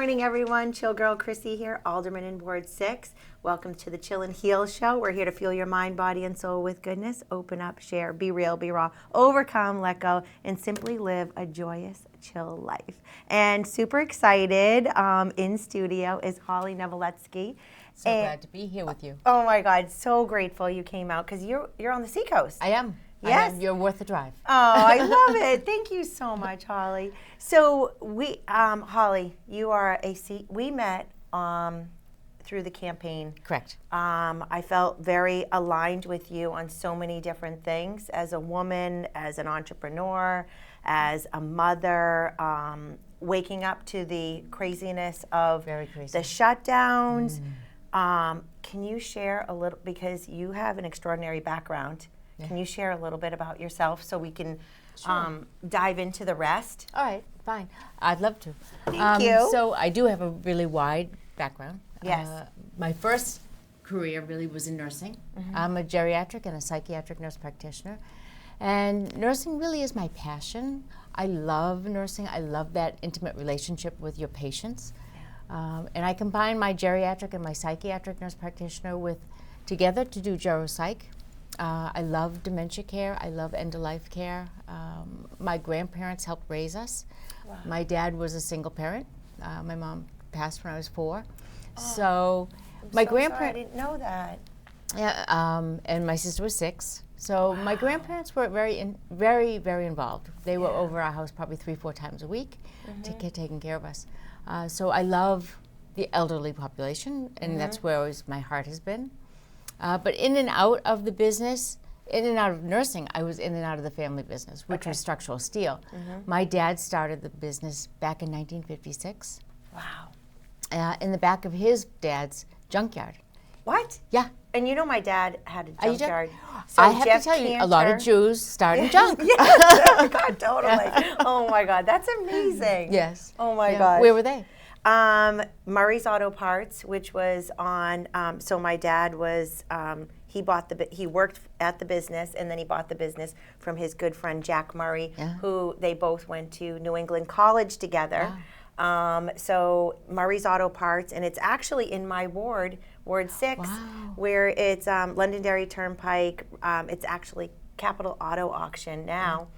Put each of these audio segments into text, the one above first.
morning, everyone. Chill Girl Chrissy here, Alderman in Ward 6. Welcome to the Chill and Heal Show. We're here to fuel your mind, body, and soul with goodness. Open up, share, be real, be raw, overcome, let go, and simply live a joyous, chill life. And super excited in studio is Hollie Noveletsky. So glad to be here with you. Oh my God, so grateful you came out because you're on the seacoast. I am. Yes. I am. You're worth the drive. Oh, I love it. Thank you so much, Hollie. So Hollie, you are we met through the campaign. Correct. I felt very aligned with you on so many different things as a woman, as an entrepreneur, as a mother, waking up to the craziness of Very crazy. the shutdowns. Can you share a little, because you have an extraordinary background, can you share a little bit about yourself so we can dive into the rest? All right, fine. I'd love to. Thank you. So I do have a really wide background. Yes. My first career really was in nursing. I'm a geriatric and a psychiatric nurse practitioner. And nursing really is my passion. I love nursing. I love that intimate relationship with your patients. And I combine my geriatric and my psychiatric nurse practitioner together to do geropsych. I love dementia care. I love end-of-life care. My grandparents helped raise us. Wow. My dad was a single parent. My mom passed when I was 4. Oh, so my grandparents. I didn't know that. Yeah, and my sister was 6. So my grandparents were very involved. They were over our house probably 3-4 times a week, taking care of us. So I love the elderly population, and that's where always my heart has been. But in and out of the business, in and out of nursing, I was in and out of the family business, which was structural steel. My dad started the business back in 1956. Wow. In the back of his dad's junkyard. What? Yeah. And you know my dad had a junkyard. So I have to tell you, a lot of Jews start in junk. Yes, oh my God, totally. Oh my God, that's amazing. Yes. Oh my God. Where were they? Murray's Auto Parts, which was on, so my dad was, he worked at the business, and then he bought the business from his good friend Jack Murray, who they both went to New England College together. Wow. So Murray's Auto Parts, and it's actually in my ward, Ward 6, where it's Londonderry Turnpike. It's actually Capital Auto Auction now.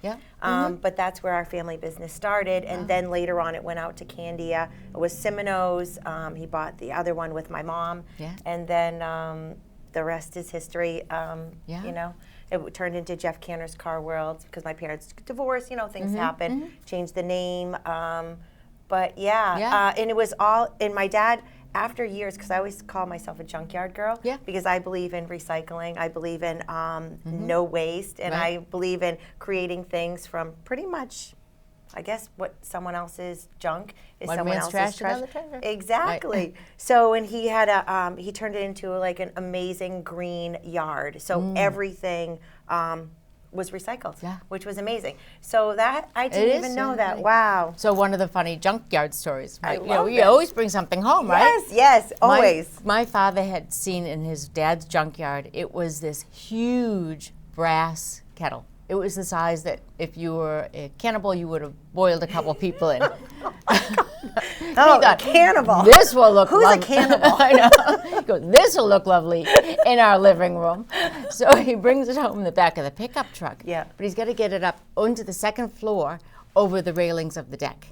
But that's where our family business started, and then later on it went out to Candia. It was Semino's. He bought the other one with my mom, and then the rest is history. You know, it turned into Jeff Canner's Car World because my parents divorced. You know, things happen. Changed the name, but and it was all. And my dad, after years, because I always call myself a junkyard girl, because I believe in recycling, I believe in no waste, and I believe in creating things from pretty much, I guess, what someone else's junk is One someone man's else's trash, another treasure. Exactly. Right. So, and he had he turned it into like an amazing green yard. So everything was recycled, which was amazing. So that, I didn't even know that. Wow. So one of the funny junkyard stories, I you love you always bring something home, right? Yes, always. My father had seen in his dad's junkyard, it was this huge brass kettle. It was the size that if you were a cannibal, you would have boiled a couple people in. Oh, a cannibal. This will look Who's lovely. a cannibal? I know. He goes, this will look lovely in our living room. So he brings it home in the back of the pickup truck. Yeah. But he's got to get it up onto the second floor over the railings of the deck.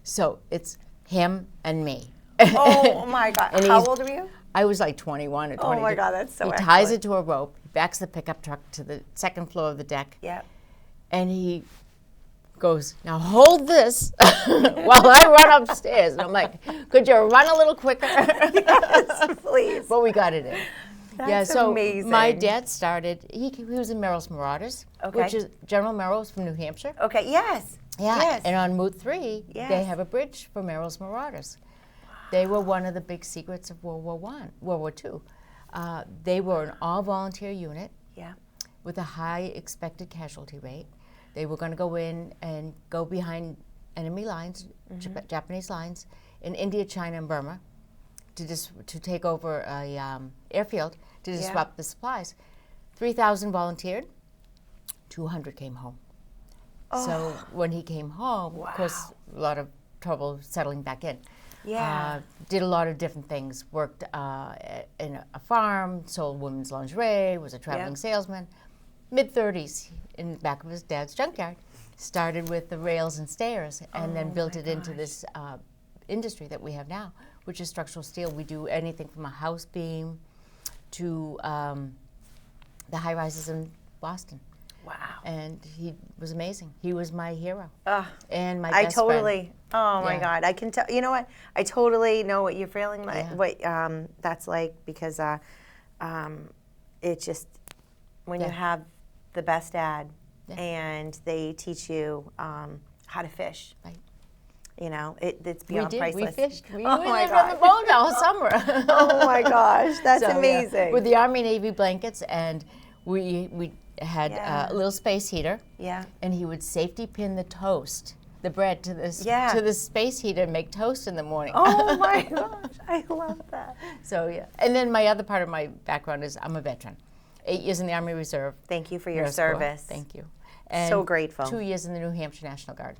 So it's him and me. Oh my God. And How old were you? I was like 21 or 22. Oh my God, that's so He excellent. ties it to a rope, he backs the pickup truck to the second floor of the deck. Yeah. And he goes, now hold this while I run upstairs. And I'm like, could you run a little quicker? Yes, please. But we got it in. That's so amazing. My dad started, he was in Merrill's Marauders, which is General Merrill's from New Hampshire. Okay, yes. Yeah, Yes. and on Route 3, they have a bridge for Merrill's Marauders. They were one of the big secrets of World War II. They were an all-volunteer unit with a high expected casualty rate. They were going to go in and go behind enemy lines, Japanese lines, in India, China, and Burma to take over a airfield to disrupt the supplies. 3,000 volunteered, 200 came home. So when he came home, of course, a lot of trouble settling back in. Did a lot of different things. Worked in a farm, sold women's lingerie, was a traveling salesman. Mid-30s, in the back of his dad's junkyard. Started with the rails and stairs, and then built it into this industry that we have now, which is structural steel. We do anything from a house beam to the high rises in Boston. Wow. And he was amazing. He was my hero. And my I best totally, friend. oh my God. I can tell, you know what? I totally know what you're feeling like, what that's like, because it's just, when you have the best dad and they teach you how to fish. Right. You know, it's beyond priceless. We fished. We oh my lived God. on the boat all summer. Oh my gosh, that's So, amazing. With the Army Navy blankets, and we had a little space heater. Yeah. And he would safety pin the toast, the bread to the space heater and make toast in the morning. Oh my gosh, I love that. So and then my other part of my background is I'm a veteran. 8 years in the Army Reserve. Thank you for your Nurse Corps. service. Thank you. And so grateful. 2 years in the New Hampshire National Guard.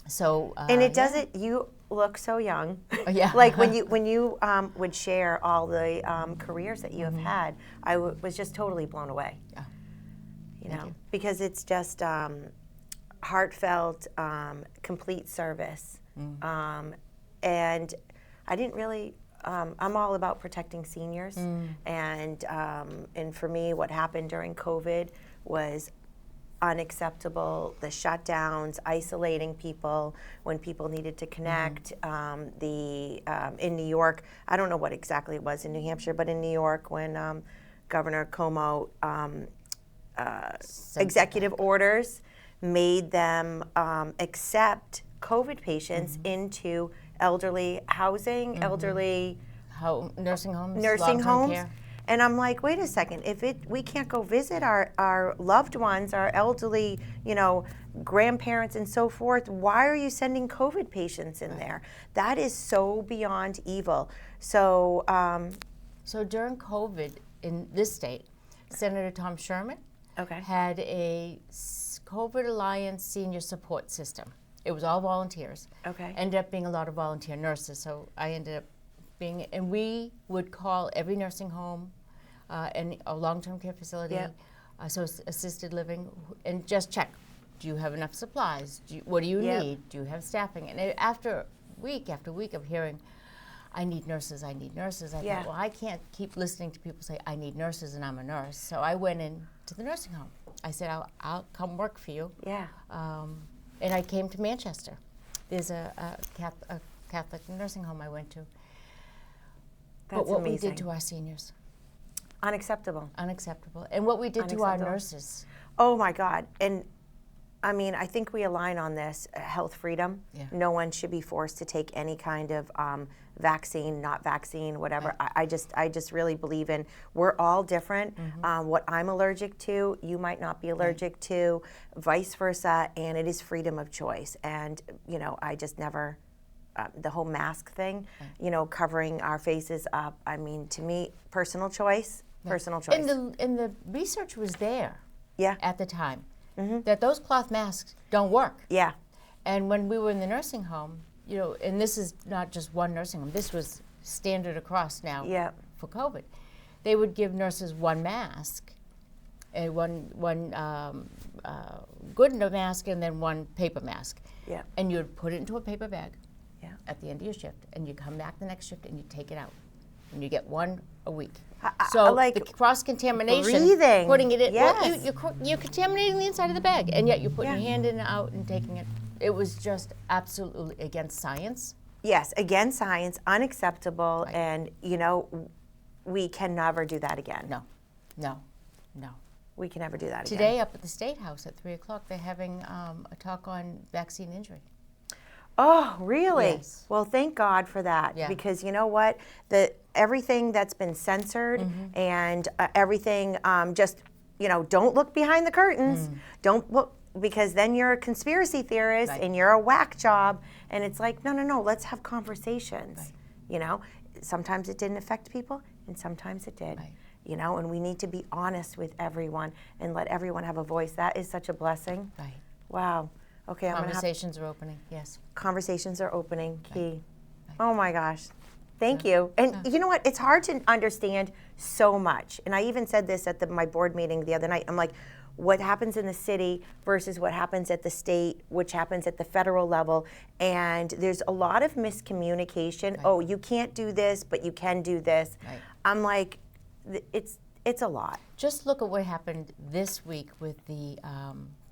So and it doesn't. You look so young. Yeah. Like when you would share all the careers that you have had, I was just totally blown away. Yeah. You know, because it's just heartfelt, complete service, and I didn't really. I'm all about protecting seniors, and for me, what happened during COVID was unacceptable. The shutdowns, isolating people when people needed to connect. In New York, I don't know what exactly it was in New Hampshire, but in New York when Governor Cuomo executive orders made them accept COVID patients into elderly housing, elderly nursing homes, nursing long-term homes. care. And I'm like, wait a second, if we can't go visit our loved ones, our elderly, grandparents and so forth, why are you sending COVID patients in there? That is so beyond evil. So so during COVID in this state, Senator Tom Sherman had a COVID Alliance senior support system. It was all volunteers. Ended up being a lot of volunteer nurses, so I ended up being, and we would call every nursing home and a long-term care facility, so assisted living, and just check, do you have enough supplies? What do you need? Do you have staffing? And after week of hearing, I need nurses, I thought, well, I can't keep listening to people say, I need nurses and I'm a nurse. So I went into the nursing home. I said, I'll come work for you. And I came to Manchester. There's a Catholic nursing home I went to. That's but what amazing. we did to our seniors. Unacceptable. Unacceptable. And what we did to our nurses. Oh my God. And I mean, I think we align on this, health freedom. No one should be forced to take any kind of vaccine, not vaccine, whatever. I just really believe in, we're all different. What I'm allergic to, you might not be allergic to, vice versa, and it is freedom of choice. And, I just never, the whole mask thing, covering our faces up, I mean, to me, personal choice. And the research was there at the time. That those cloth masks don't work. And when we were in the nursing home, and this is not just one nursing home, this was standard across now for COVID. They would give nurses one mask, one good mask, and then one paper mask. And you'd put it into a paper bag at the end of your shift, and you come back the next shift and you take it out. And you get one a week. So like the cross-contamination, breathing. putting it in, Yes. you're contaminating the inside of the bag, and yet you're putting your hand in and out and taking it. It was just absolutely against science. Yes, against science, unacceptable, and we can never do that again. No. We can never do that again. Today up at the State House at 3 o'clock, they're having a talk on vaccine injury. Oh, really? Yes. Well, thank God for that. Because you know what? Everything that's been censored and everything just, don't look behind the curtains. Don't look, because then you're a conspiracy theorist and you're a whack job. And it's like, no, let's have conversations. Sometimes it didn't affect people and sometimes it did. And we need to be honest with everyone and let everyone have a voice. That is such a blessing. Wow. Okay, Conversations are opening, yes. Conversations are opening, key. Oh my gosh. Thank you. And you know what? It's hard to understand so much. And I even said this at my board meeting the other night. I'm like, what happens in the city versus what happens at the state, which happens at the federal level. And there's a lot of miscommunication. Right. Oh, you can't do this, but you can do this. Right. I'm like, it's a lot. Just look at what happened this week with the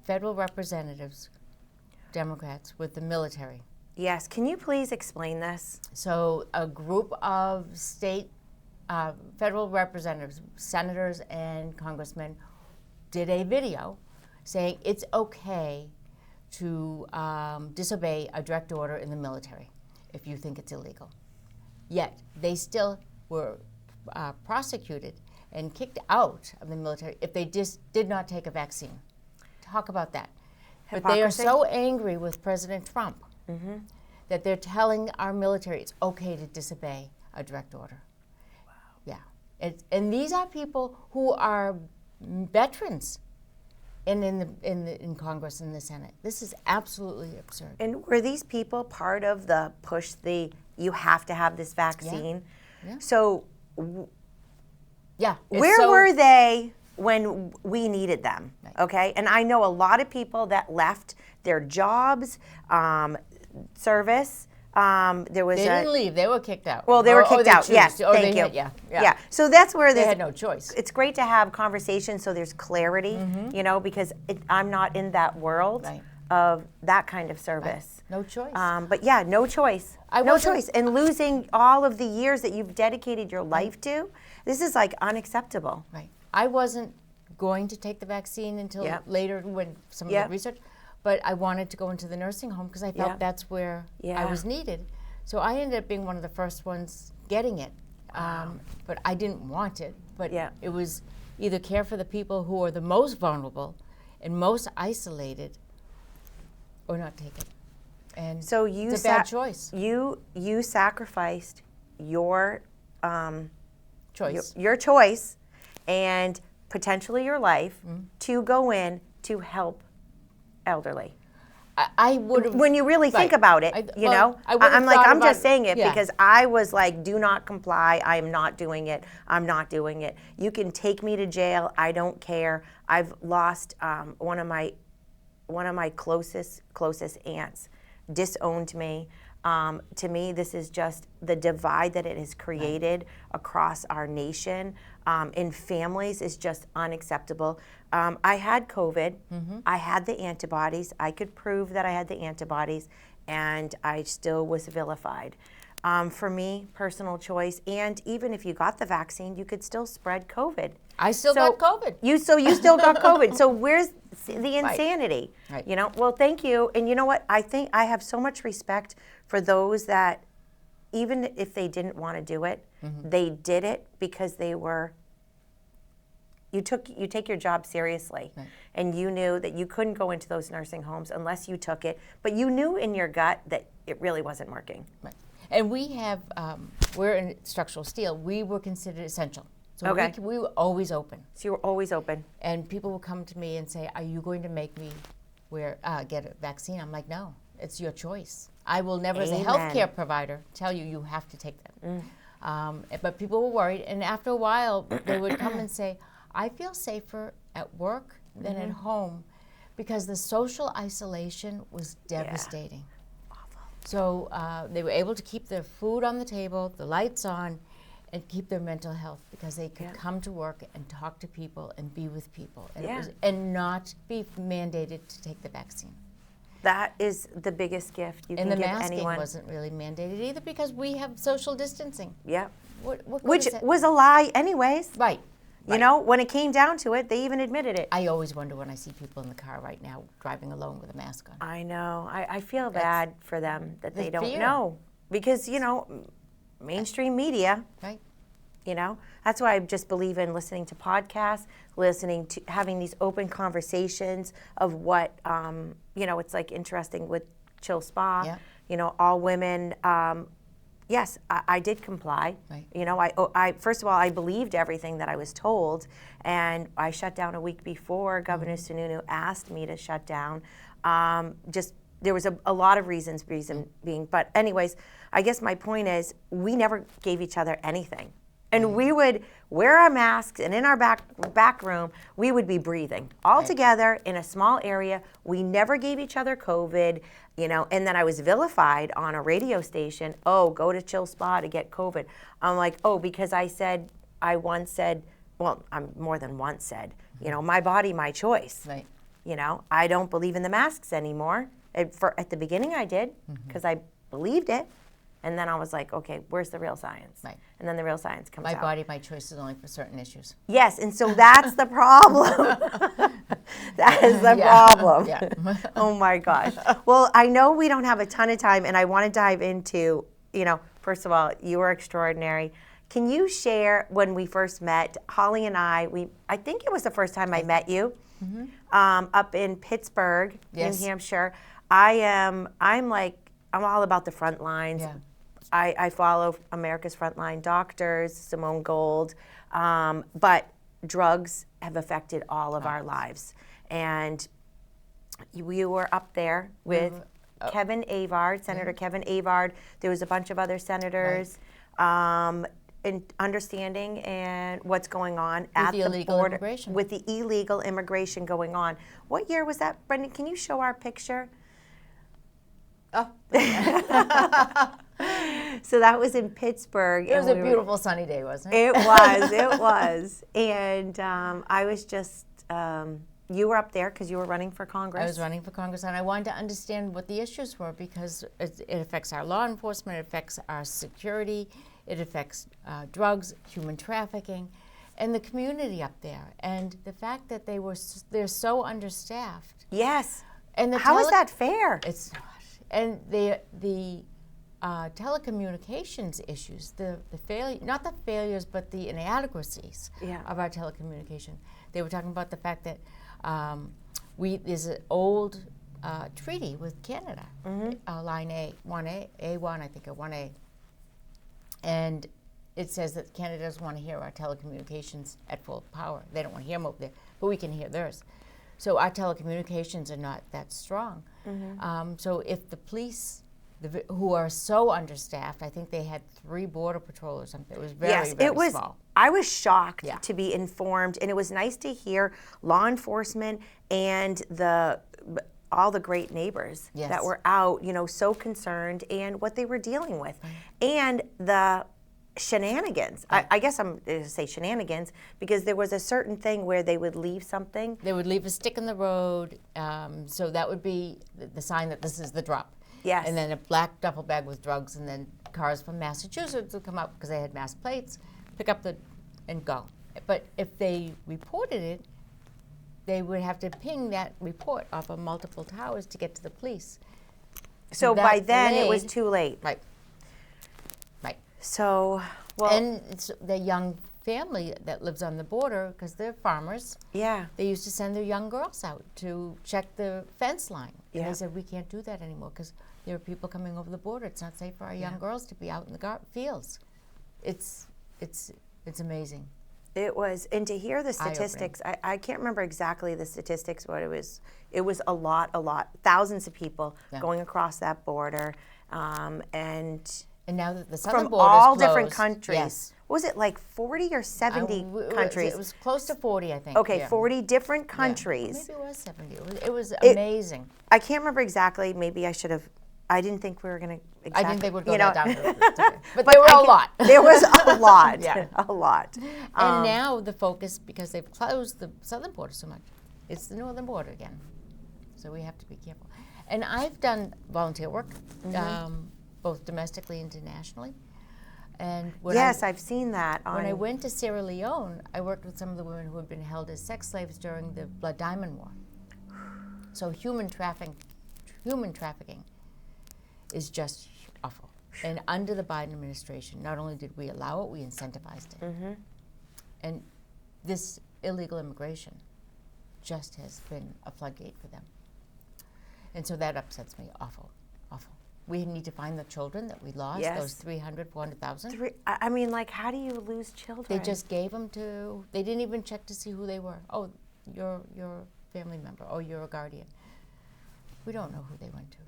federal representatives, Democrats, with the military. Yes, can you please explain this? So a group of state federal representatives, senators and congressmen, did a video saying it's okay to disobey a direct order in the military if you think it's illegal. Yet they still were prosecuted and kicked out of the military if they just did not take a vaccine. Talk about that. Hypocrisy. But they are so angry with President Trump that they're telling our military it's okay to disobey a direct order. Wow. Yeah. And these are people who are veterans in Congress and the Senate. This is absolutely absurd. And were these people part of the push, you have to have this vaccine? Yeah. So yeah, where were they when we needed them? Right. Okay, and I know a lot of people that left their jobs, service. There was they didn't leave; they were kicked out. Well, they were kicked out. Yes, thank you. Yeah. So that's where they had no choice. It's great to have conversations so there's clarity, you know, because I'm not in that world of that kind of service. Right. No choice. But yeah, no choice. No choice. And losing all of the years that you've dedicated your life to, this is like unacceptable. Right. I wasn't going to take the vaccine until later when some of the research, but I wanted to go into the nursing home because I felt that's where I was needed. So I ended up being one of the first ones getting it. But I didn't want it. But it was either care for the people who are the most vulnerable and most isolated or not take it. And so it's a bad choice. You sacrificed your choice. Your choice and potentially your life to go in to help elderly. I would have. When you really think about it, you know, I'm just saying it because I was like, do not comply. I am not doing it. I'm not doing it. You can take me to jail. I don't care. I've lost one of my closest aunts disowned me. To me, this is just the divide that it has created across our nation in families is just unacceptable. I had COVID. I had the antibodies. I could prove that I had the antibodies, and I still was vilified. For me, personal choice, and even if you got the vaccine, you could still spread COVID. I still got COVID. You still got COVID. So where's the insanity? Right. You know. Well, thank you. And you know what? I think I have so much respect for those that, even if they didn't want to do it, they did it because they were. You take your job seriously, and you knew that you couldn't go into those nursing homes unless you took it. But you knew in your gut that it really wasn't working. Right. And we have, we're in structural steel. We were considered essential. So we were always open. So you were always open. And people will come to me and say, are you going to make me get a vaccine? I'm like, no, it's your choice. I will never, as a healthcare provider, tell you you have to take them. But people were worried. And after a while, they would come and say, I feel safer at work than at home because the social isolation was devastating. Awful. So they were able to keep their food on the table, the lights on, and keep their mental health because they could come to work and talk to people and be with people and not be mandated to take the vaccine. That is the biggest gift you can give anyone. And the masking wasn't really mandated either because we have social distancing. Yeah. Which was a lie anyways. Right. You know, when it came down to it, they even admitted it. I always wonder when I see people in the car right now driving alone with a mask on. I know. I feel bad for them that they don't know. Because, you know, mainstream media. Right. You know, that's why I just believe in listening to podcasts, listening to having these open conversations of what, you know, it's like interesting with Chill Spa, you know, all women. Yes, I did comply. Right. You know, I first of all, I believed everything that I was told, and I shut down a week before Governor Sununu asked me to shut down, just there was a lot of reason being, but anyways, I guess my point is we never gave each other anything. And we would wear our masks, and in our back room, we would be breathing all together in a small area. We never gave each other COVID, you know, and then I was vilified on a radio station. Oh, go to Chill Spa to get COVID. I'm like, oh, because I once said, well, I'm more than once said, you know, my body, my choice. Right. You know, I don't believe in the masks anymore. At the beginning I did, because I believed it. And then I was like, okay, where's the real science? Right. And then the real science comes out. My body, my choice is only for certain issues. Yes, and so that's the problem. That is the problem. Yeah. Oh my gosh. Well, I know we don't have a ton of time, and I want to dive into, you know, first of all, you were extraordinary. Can you share when we first met, Hollie and I think it was the first time I met you, up in Pittsburgh, Yes. New Hampshire. I'm all about the front lines. Yeah. I follow America's Frontline Doctors, Simone Gold, but drugs have affected all of our lives. And we were up there with Kevin Avard, Senator Kevin Avard. There was a bunch of other senators, in understanding and what's going on at the illegal border immigration. with the illegal immigration going on. What year was that, Brendan? Can you show our picture? Oh. So that was in Pittsburgh. It was a beautiful sunny day, wasn't it? It was. And I was just, you were up there because you were running for Congress. I was running for Congress, and I wanted to understand what the issues were because it affects our law enforcement, it affects our security, it affects drugs, human trafficking, and the community up there. And the fact that they're so understaffed. Yes. And how is that fair? It's not. And the telecommunications issues, the failure, not the failures, but the inadequacies of our telecommunication. They were talking about the fact that there's an old treaty with Canada, line A1, I think, or 1A. And it says that Canada doesn't want to hear our telecommunications at full power. They don't want to hear them over there, but we can hear theirs. So our telecommunications are not that strong. So if the police, who are so understaffed, I think they had 3 border patrol or something. It was very, very small. I was shocked to be informed, and it was nice to hear law enforcement and all the great neighbors that were out, you know, so concerned and what they were dealing with. And the shenanigans. I guess I'm going to say shenanigans because there was a certain thing where they would leave something. They would leave a stick in the road, so that would be the sign that this is the drop. Yes. And then a black duffel bag with drugs, and then cars from Massachusetts would come up because they had mass plates, pick up and go. But if they reported it, they would have to ping that report off of multiple towers to get to the police. So by then it was too late. Right. So, well. And it's the young family that lives on the border, because they're farmers. Yeah. They used to send their young girls out to check the fence line. And Yeah. they said, we can't do that anymore because there are people coming over the border. It's not safe for our young girls to be out in the fields. It's amazing. It was, and to hear the statistics, I can't remember exactly the statistics, what it was. It was a lot, thousands of people going across that border, And now that the southern from border all is different closed, countries. yes. What was it, like 40 or 70 countries? It was close to 40, I think. Okay, yeah. 40 different Yeah. countries. Maybe it was 70. It was amazing. I can't remember exactly. Maybe I should have. I didn't think we were going to exactly. I didn't think we'd go you that know. down. But there were a lot. There was a lot. Yeah. A lot. And now the focus, because they've closed the southern border so much, it's the northern border again. So we have to be careful. And I've done volunteer work, both domestically and internationally. And yes, I've seen that. When I went to Sierra Leone, I worked with some of the women who had been held as sex slaves during the Blood Diamond War. So human trafficking is just awful. And under the Biden administration, not only did we allow it, we incentivized it. And this illegal immigration just has been a floodgate for them. And so that upsets me awful. We need to find the children that we lost, those 300, 400,000. I mean, like, how do you lose children? They just gave them they didn't even check to see who they were. Oh, you're a family member. Oh, you're a guardian. We don't know who they went to.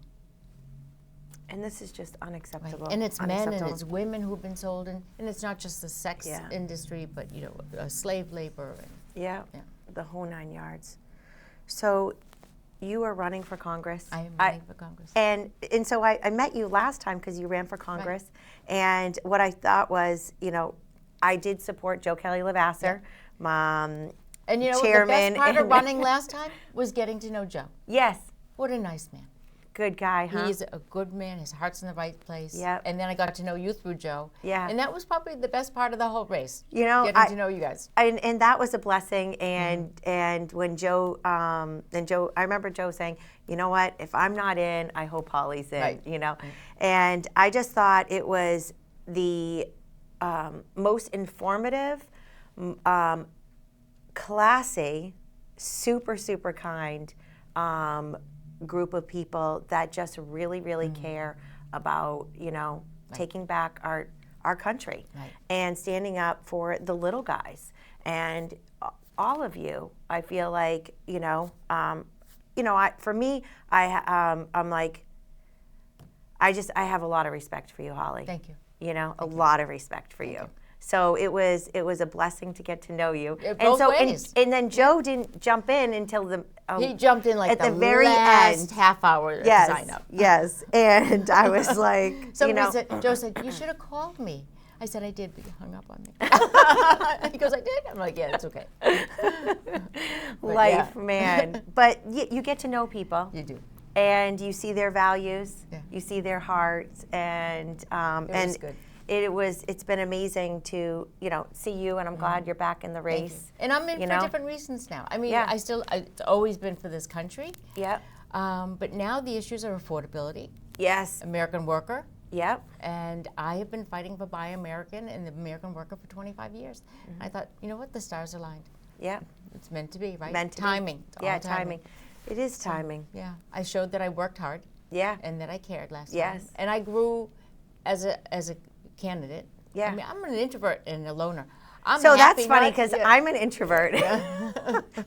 And this is just unacceptable. And it's men and Unacceptable. it's women who've been sold in, and it's not just the sex industry, but slave labor. Yeah, the whole 9 yards. So you are running for Congress. I am running for Congress. And so I met you last time because you ran for Congress. Right. And what I thought was, I did support Joe Kelly Lavasser, and chairman. The best part of running last time was getting to know Joe. Yes. What a nice man. Good guy, huh? He's a good man. His heart's in the right place. Yep. And then I got to know you through Joe. Yeah. And that was probably the best part of the whole race. Getting to know you guys. And that was a blessing. And when Joe, I remember Joe saying, you know what? If I'm not in, I hope Hollie's in. Right. And I just thought it was the most informative, classy, super, super kind group of people that just really, really care about, taking back our country and standing up for the little guys. And all of you, I feel like, for me, I'm like, I have a lot of respect for you, Hollie. Thank you. A lot of respect for you. So it was a blessing to get to know you. Both ways. And then Joe didn't jump in until he jumped in like at the very last end. half hour to sign up. Yes, and I was like, Joe said, you should have called me. I said, I did, but you hung up on me. He goes, I did? I'm like, yeah, it's okay. Life, man. But you get to know people. You do. And you see their values, you see their hearts, and it was good. It's been amazing to see you, and I'm glad you're back in the race. And I'm in for different reasons now. I mean, it's always been for this country. Yeah. But now the issues are affordability. Yes. American worker. Yep. And I have been fighting for Buy American and the American worker for 25 years. Mm-hmm. I thought, you know what, the stars aligned. Yeah. It's meant to be, right? Meant to timing. Be. Yeah, timing. It is timing. Yeah. I showed that I worked hard. Yeah. And that I cared last time. Yes. And I grew as a candidate. Yeah. I mean, I'm an introvert and a loner. So that's funny because I'm an introvert.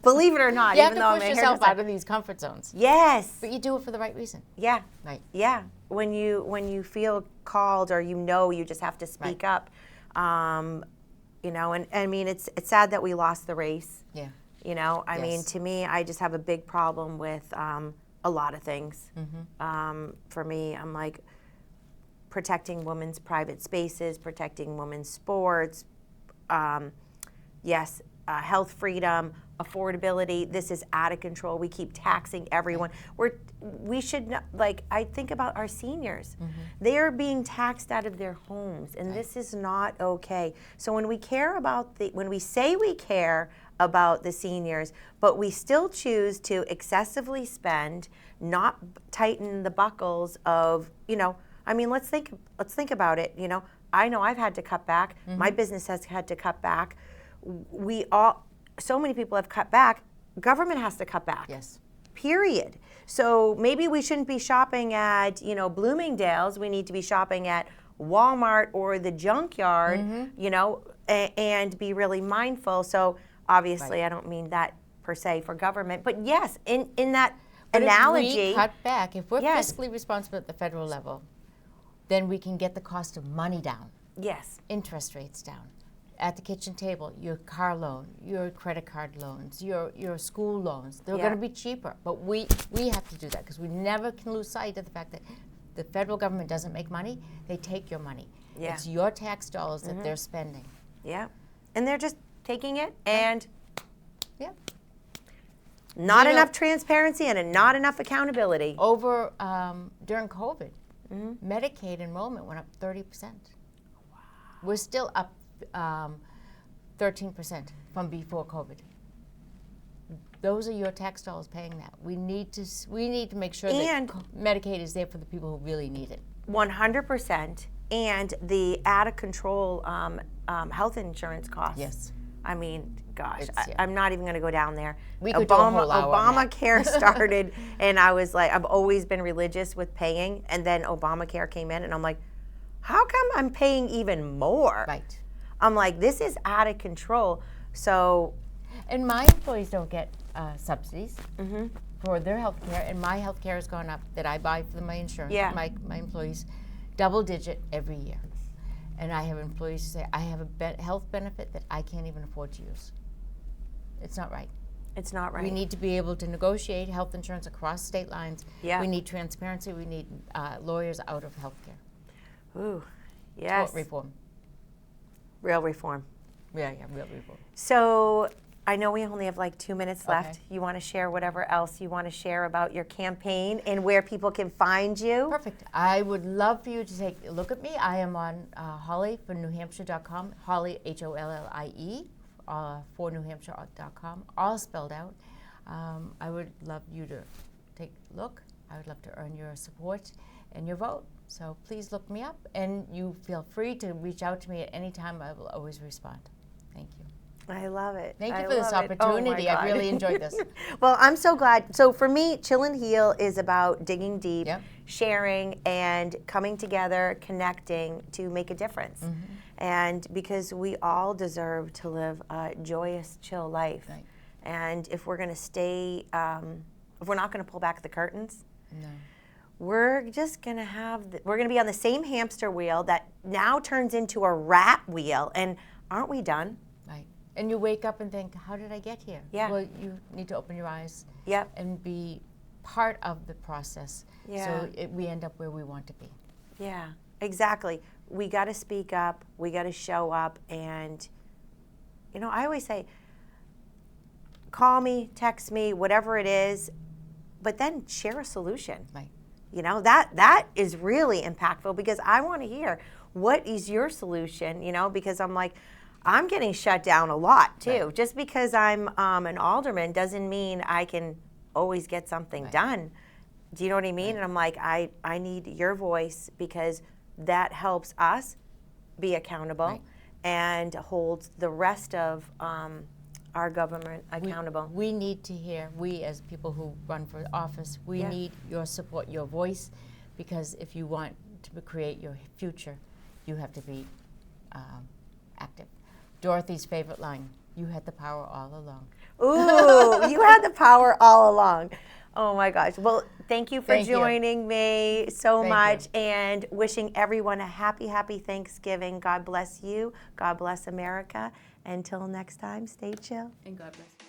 Believe it or not, you even though I'm have to push yourself out of these comfort zones. Yes. But you do it for the right reason. Yeah. Right. Yeah. When you feel called or you just have to speak up. And I mean it's sad that we lost the race. Yeah. I mean, to me, I just have a big problem with a lot of things. Mm-hmm. For me, I'm like protecting women's private spaces, protecting women's sports, health freedom, affordability. This is out of control. We keep taxing everyone. We should not, I think about our seniors. Mm-hmm. They are being taxed out of their homes, and this is not okay. So when we say we care about the seniors, but we still choose to excessively spend, not tighten the buckles of, I mean, let's think about it. I know I've had to cut back. Mm-hmm. My business has had to cut back. So many people have cut back. Government has to cut back. Yes. Period. So maybe we shouldn't be shopping at, Bloomingdale's. We need to be shopping at Walmart or the junkyard, and be really mindful. So obviously, I don't mean that per se for government, but yes, in that analogy. If we cut back, if we're fiscally responsible at the federal level, then we can get the cost of money down. Yes. Interest rates down. At the kitchen table, your car loan, your credit card loans, your school loans, they're going to be cheaper. But we have to do that because we never can lose sight of the fact that the federal government doesn't make money. They take your money. Yeah. It's your tax dollars that they're spending. Yeah. And they're just taking it and not enough transparency and not enough accountability. Over during COVID, Medicaid enrollment went up 30%. Wow. We're still up 13% from before COVID. Those are your tax dollars paying that. We need to make sure that Medicaid is there for the people who really need it. 100%. And the out of control health insurance costs. Yes. I mean, gosh, I'm not even going to go down there. We could do a whole hour on that. Obamacare started, and I was like, I've always been religious with paying, and then Obamacare came in, and I'm like, how come I'm paying even more? Right. I'm like, this is out of control. So, and my employees don't get subsidies for their health care, and my health care has gone up that I buy for my insurance, Yeah. my employees, double digit every year. And I have employees who say, I have a health benefit that I can't even afford to use. It's not right. It's not right. We need to be able to negotiate health insurance across state lines. Yeah. We need transparency. We need lawyers out of healthcare. Ooh, yes. Tort reform. Real reform. Yeah, real reform. So I know we only have like 2 minutes left. Okay. You want to share whatever else you want to share about your campaign and where people can find you? Perfect. I would love for you to take a look at me. I am on Hollie for NewHampshire.com, Hollie, Hollie, for NewHampshire.com, all spelled out. I would love you to take a look. I would love to earn your support and your vote. So please look me up, and you feel free to reach out to me at any time. I will always respond. Thank you. I love it. Thank you I for this love it. Oh my opportunity. I God. really enjoyed this. Well, I'm so glad. So for me, Chill and Heal is about digging deep, Yep. sharing, and coming together, connecting to make a difference. Mm-hmm. And because we all deserve to live a joyous, chill life. Right. And if we're going to stay, if we're not going to pull back the curtains, No. we're just going to we're going to be on the same hamster wheel that now turns into a rat wheel. And aren't we done? Right. And you wake up and think, how did I get here? Yeah. Well, you need to open your eyes Yep. and be part of the process. Yeah. So we end up where we want to be. Yeah, exactly. We got to speak up. We got to show up. And, I always say, call me, text me, whatever it is, but then share a solution. Right. That is really impactful because I want to hear what is your solution, because I'm getting shut down a lot too. Right. Just because I'm an alderman doesn't mean I can always get something Right. done. Do you know what I mean? Right. And I'm like, I need your voice because that helps us be accountable Right. and holds the rest of our government accountable. We need to hear, we as people who run for office, we Yeah. need your support, your voice, because if you want to create your future, you have to be active. Dorothy's favorite line, you had the power all along. Ooh, you had the power all along. Oh my gosh. Well, thank you for Thank you. joining me so Thank much you. and wishing everyone a happy, happy Thanksgiving. God bless you. God bless America. Until next time, stay chill. And God bless.